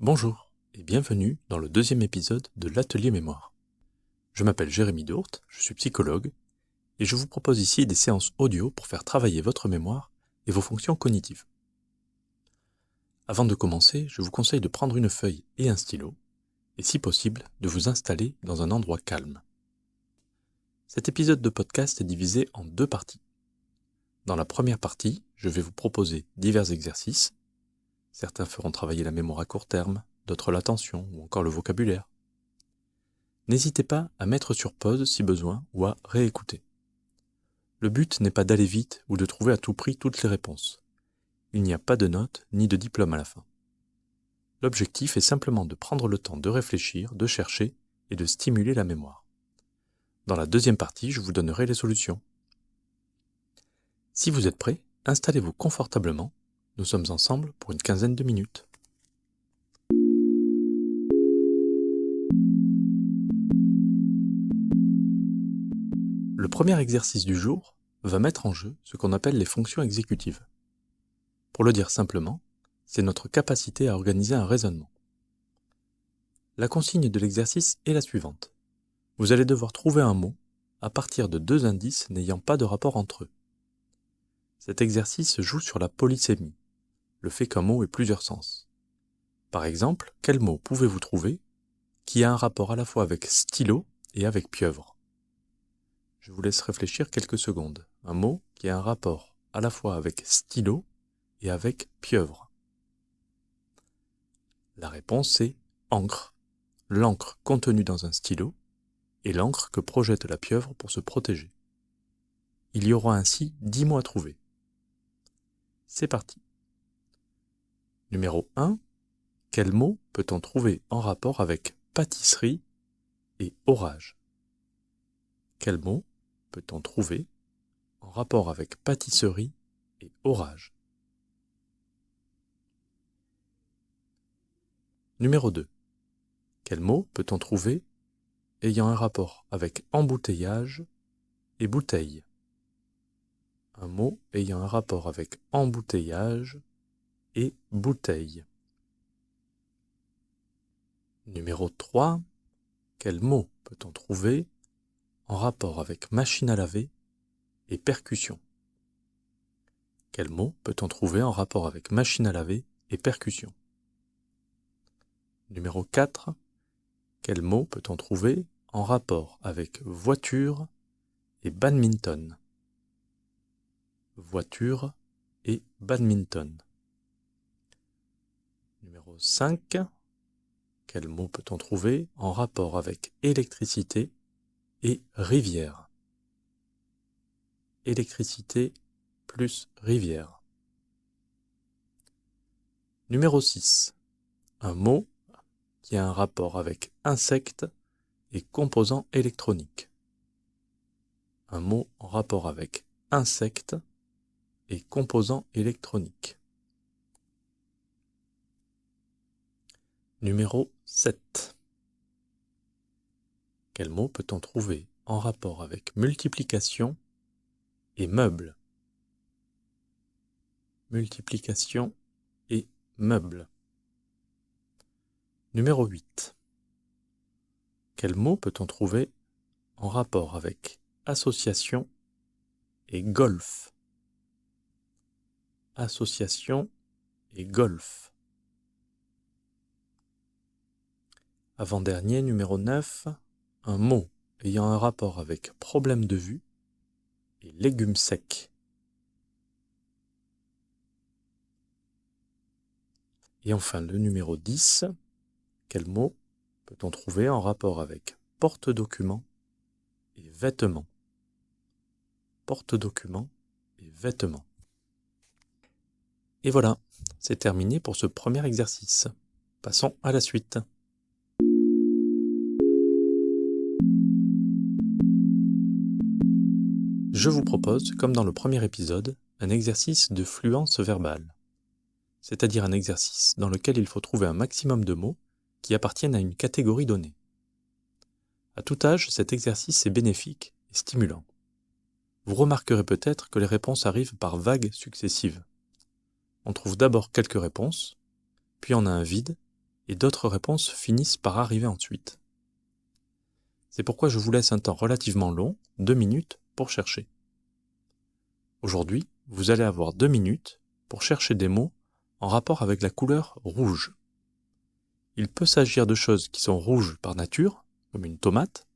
Bonjour et bienvenue dans le deuxième épisode de l'Atelier Mémoire. Je m'appelle Jérémy Dourte, je suis psychologue et je vous propose ici des séances audio pour faire travailler votre mémoire et vos fonctions cognitives. Avant de commencer, je vous conseille de prendre une feuille et un stylo et si possible de vous installer dans un endroit calme. Cet épisode de podcast est divisé en deux parties. Dans la première partie, je vais vous proposer divers exercices. Certains feront travailler la mémoire à court terme, d'autres l'attention ou encore le vocabulaire. N'hésitez pas à mettre sur pause si besoin ou à réécouter. Le but n'est pas d'aller vite ou de trouver à tout prix toutes les réponses. Il n'y a pas de notes ni de diplôme à la fin. L'objectif est simplement de prendre le temps de réfléchir, de chercher et de stimuler la mémoire. Dans la deuxième partie, je vous donnerai les solutions. Si vous êtes prêts, installez-vous confortablement. Nous sommes ensemble pour une quinzaine de minutes. Le premier exercice du jour va mettre en jeu ce qu'on appelle les fonctions exécutives. Pour le dire simplement, c'est notre capacité à organiser un raisonnement. La consigne de l'exercice est la suivante. Vous allez devoir trouver un mot à partir de deux indices n'ayant pas de rapport entre eux. Cet exercice joue sur la polysémie, le fait qu'un mot ait plusieurs sens. Par exemple, quel mot pouvez-vous trouver qui a un rapport à la fois avec stylo et avec pieuvre ? Je vous laisse réfléchir quelques secondes. Un mot qui a un rapport à la fois avec stylo et avec pieuvre. La réponse est encre. L'encre contenue dans un stylo et l'encre que projette la pieuvre pour se protéger. Il y aura ainsi 10 mots à trouver. C'est parti. Numéro 1. Quel mot peut-on trouver en rapport avec pâtisserie et orage ? Quel mot peut-on trouver en rapport avec pâtisserie et orage ? Numéro 2. Quel mot peut-on trouver ayant un rapport avec embouteillage et bouteille ? Un mot ayant un rapport avec embouteillage et bouteille. Numéro 3. Quel mot peut-on trouver en rapport avec machine à laver et percussion ? Quel mot peut-on trouver en rapport avec machine à laver et percussion ? Numéro 4. Quel mot peut-on trouver en rapport avec voiture et badminton ? Voiture et badminton. Numéro 5. Quel mot peut-on trouver en rapport avec électricité et rivière ? Électricité plus rivière. Numéro 6. Un mot qui a un rapport avec insectes et composants électroniques. Un mot en rapport avec insectes et composants électroniques. Numéro 7. Quel mot peut-on trouver en rapport avec multiplication et meubles ? Multiplication et meubles. Numéro 8. Quel mot peut-on trouver en rapport avec association et golf ? Association et golf. Avant-dernier, numéro 9, un mot ayant un rapport avec problème de vue et légumes secs. Et enfin, le numéro 10, quel mot peut-on trouver en rapport avec porte-documents et vêtements ? Porte-documents et vêtements. Et voilà, c'est terminé pour ce premier exercice. Passons à la suite. Je vous propose, comme dans le premier épisode, un exercice de fluence verbale, c'est-à-dire un exercice dans lequel il faut trouver un maximum de mots qui appartiennent à une catégorie donnée. À tout âge, cet exercice est bénéfique et stimulant. Vous remarquerez peut-être que les réponses arrivent par vagues successives. On trouve d'abord quelques réponses, puis on a un vide, et d'autres réponses finissent par arriver ensuite. C'est pourquoi je vous laisse un temps relativement long, 2 minutes, pour chercher. Aujourd'hui, vous allez avoir 2 minutes pour chercher des mots en rapport avec la couleur rouge. Il peut s'agir de choses qui sont rouges par nature, comme une tomate,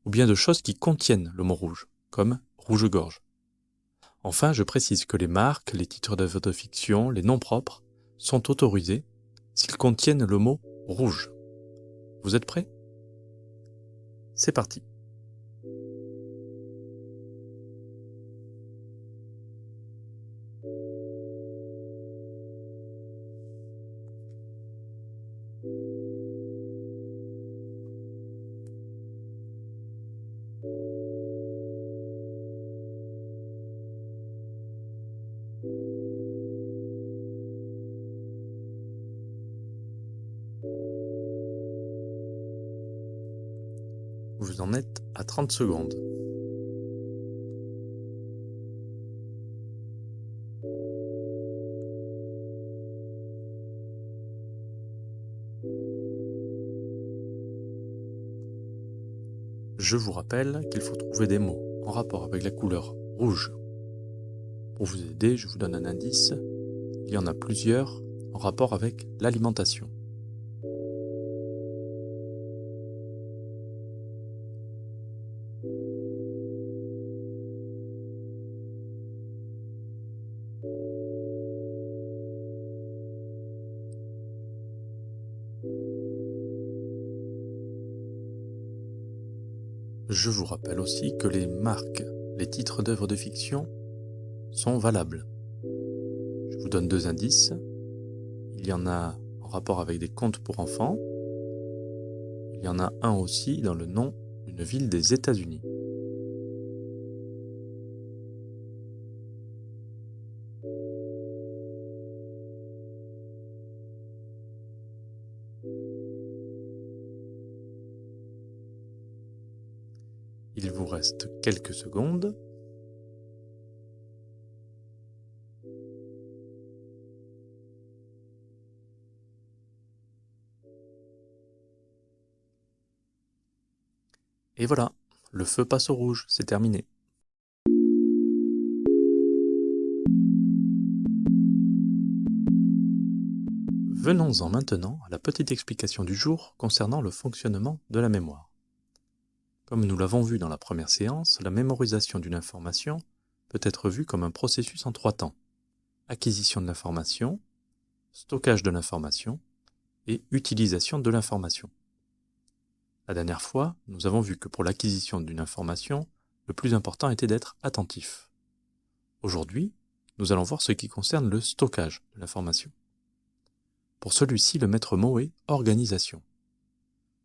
ou bien de choses qui contiennent le mot rouge, comme rouge-gorge. Enfin, je précise que les marques, les titres d'œuvres de fiction, les noms propres, sont autorisés s'ils contiennent le mot rouge. Vous êtes prêts ? C'est parti. Vous en êtes à 30 secondes. Je vous rappelle qu'il faut trouver des mots en rapport avec la couleur rouge. Pour vous aider, je vous donne un indice. Il y en a plusieurs en rapport avec l'alimentation. Je vous rappelle aussi que les marques, les titres d'œuvres de fiction sont valables. Je vous donne 2 indices. Il y en a en rapport avec des contes pour enfants. Il y en a un aussi dans le nom d'une ville des États-Unis. Il vous reste quelques secondes. Et voilà, le feu passe au rouge, c'est terminé. Venons-en maintenant à la petite explication du jour concernant le fonctionnement de la mémoire. Comme nous l'avons vu dans la première séance, la mémorisation d'une information peut être vue comme un processus en 3 temps. Acquisition de l'information, stockage de l'information et utilisation de l'information. La dernière fois, nous avons vu que pour l'acquisition d'une information, le plus important était d'être attentif. Aujourd'hui, nous allons voir ce qui concerne le stockage de l'information. Pour celui-ci, le maître mot est organisation.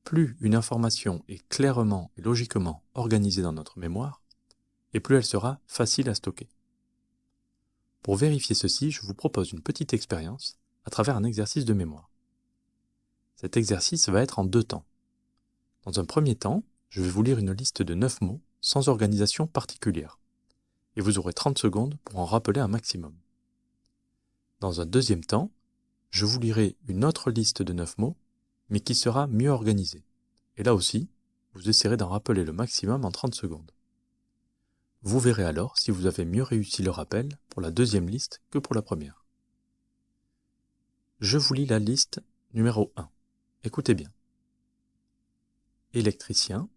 Plus une information est clairement et logiquement organisée dans notre mémoire, et plus elle sera facile à stocker. Pour vérifier ceci, je vous propose une petite expérience à travers un exercice de mémoire. Cet exercice va être en 2 temps. Dans un premier temps, je vais vous lire une liste de 9 mots sans organisation particulière, et vous aurez 30 secondes pour en rappeler un maximum. Dans un deuxième temps, je vous lirai une autre liste de 9 mots, mais qui sera mieux organisée. Et là aussi, vous essaierez d'en rappeler le maximum en 30 secondes. Vous verrez alors si vous avez mieux réussi le rappel pour la deuxième liste que pour la première. Je vous lis la liste numéro 1. Écoutez bien. Électricien,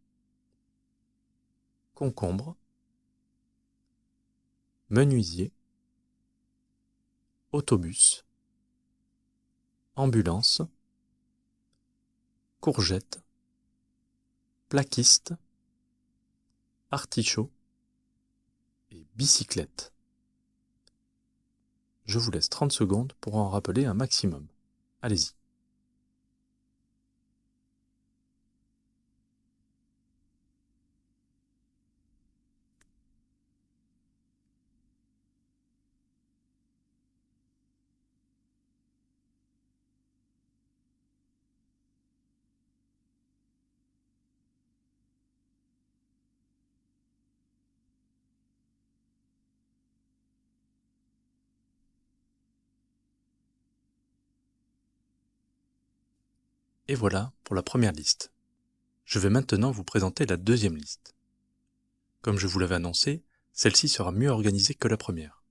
concombre, menuisier, autobus, ambulance, courgette, plaquiste, artichaut et bicyclette. Je vous laisse 30 secondes pour en rappeler un maximum. Allez-y. Et voilà pour la première liste. Je vais maintenant vous présenter la deuxième liste. Comme je vous l'avais annoncé, celle-ci sera mieux organisée que la première.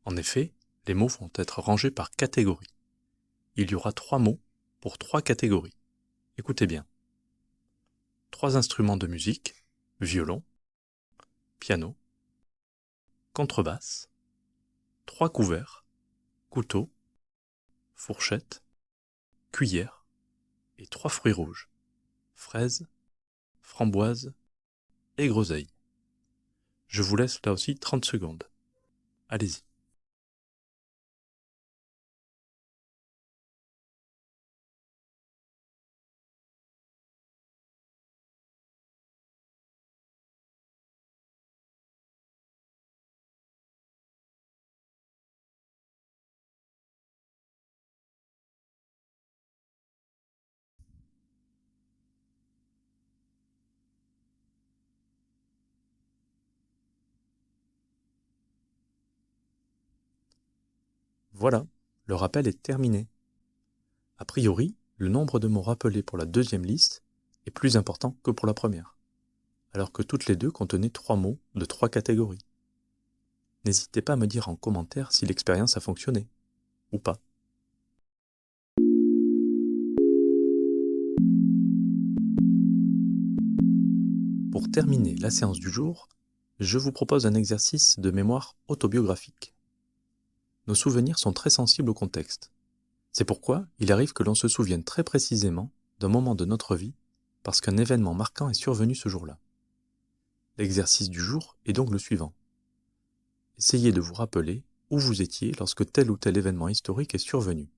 En effet, les mots vont être rangés par catégorie. Il y aura 3 mots pour 3 catégories. Écoutez bien. 3 instruments de musique, violon, piano, contrebasse, 3 couverts, couteau, fourchette, cuillère et 3 fruits rouges, fraises, framboises et groseilles. Je vous laisse là aussi 30 secondes. Allez-y. Voilà, le rappel est terminé. A priori, le nombre de mots rappelés pour la deuxième liste est plus important que pour la première, alors que toutes les deux contenaient 3 mots de 3 catégories. N'hésitez pas à me dire en commentaire si l'expérience a fonctionné, ou pas. Pour terminer la séance du jour, je vous propose un exercice de mémoire autobiographique. Nos souvenirs sont très sensibles au contexte. C'est pourquoi il arrive que l'on se souvienne très précisément d'un moment de notre vie parce qu'un événement marquant est survenu ce jour-là. L'exercice du jour est donc le suivant. Essayez de vous rappeler où vous étiez lorsque tel ou tel événement historique est survenu.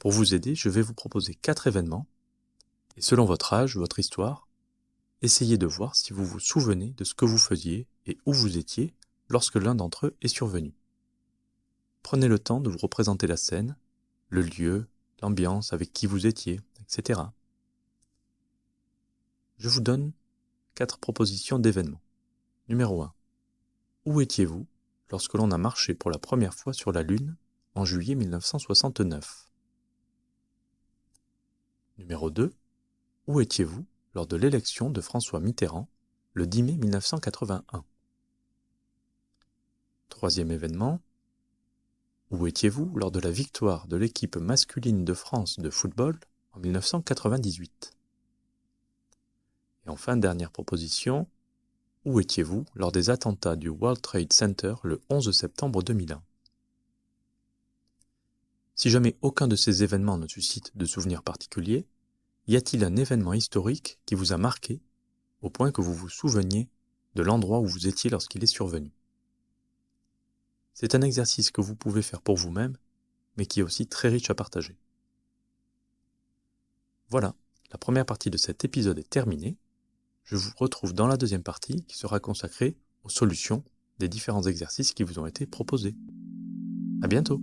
Pour vous aider, je vais vous proposer 4 événements, et selon votre âge, votre histoire, essayez de voir si vous vous souvenez de ce que vous faisiez et où vous étiez lorsque l'un d'entre eux est survenu. Prenez le temps de vous représenter la scène, le lieu, l'ambiance avec qui vous étiez, etc. Je vous donne 4 propositions d'événements. Numéro 1. Où étiez-vous lorsque l'on a marché pour la première fois sur la Lune en juillet 1969 ? Numéro 2. Où étiez-vous lors de l'élection de François Mitterrand le 10 mai 1981 ? Troisième événement. Où étiez-vous lors de la victoire de l'équipe masculine de France de football en 1998 ? Et enfin, dernière proposition. Où étiez-vous lors des attentats du World Trade Center le 11 septembre 2001 ? Si jamais aucun de ces événements ne suscite de souvenirs particuliers, y a-t-il un événement historique qui vous a marqué au point que vous vous souveniez de l'endroit où vous étiez lorsqu'il est survenu ? C'est un exercice que vous pouvez faire pour vous-même, mais qui est aussi très riche à partager. Voilà, la première partie de cet épisode est terminée. Je vous retrouve dans la deuxième partie qui sera consacrée aux solutions des différents exercices qui vous ont été proposés. À bientôt!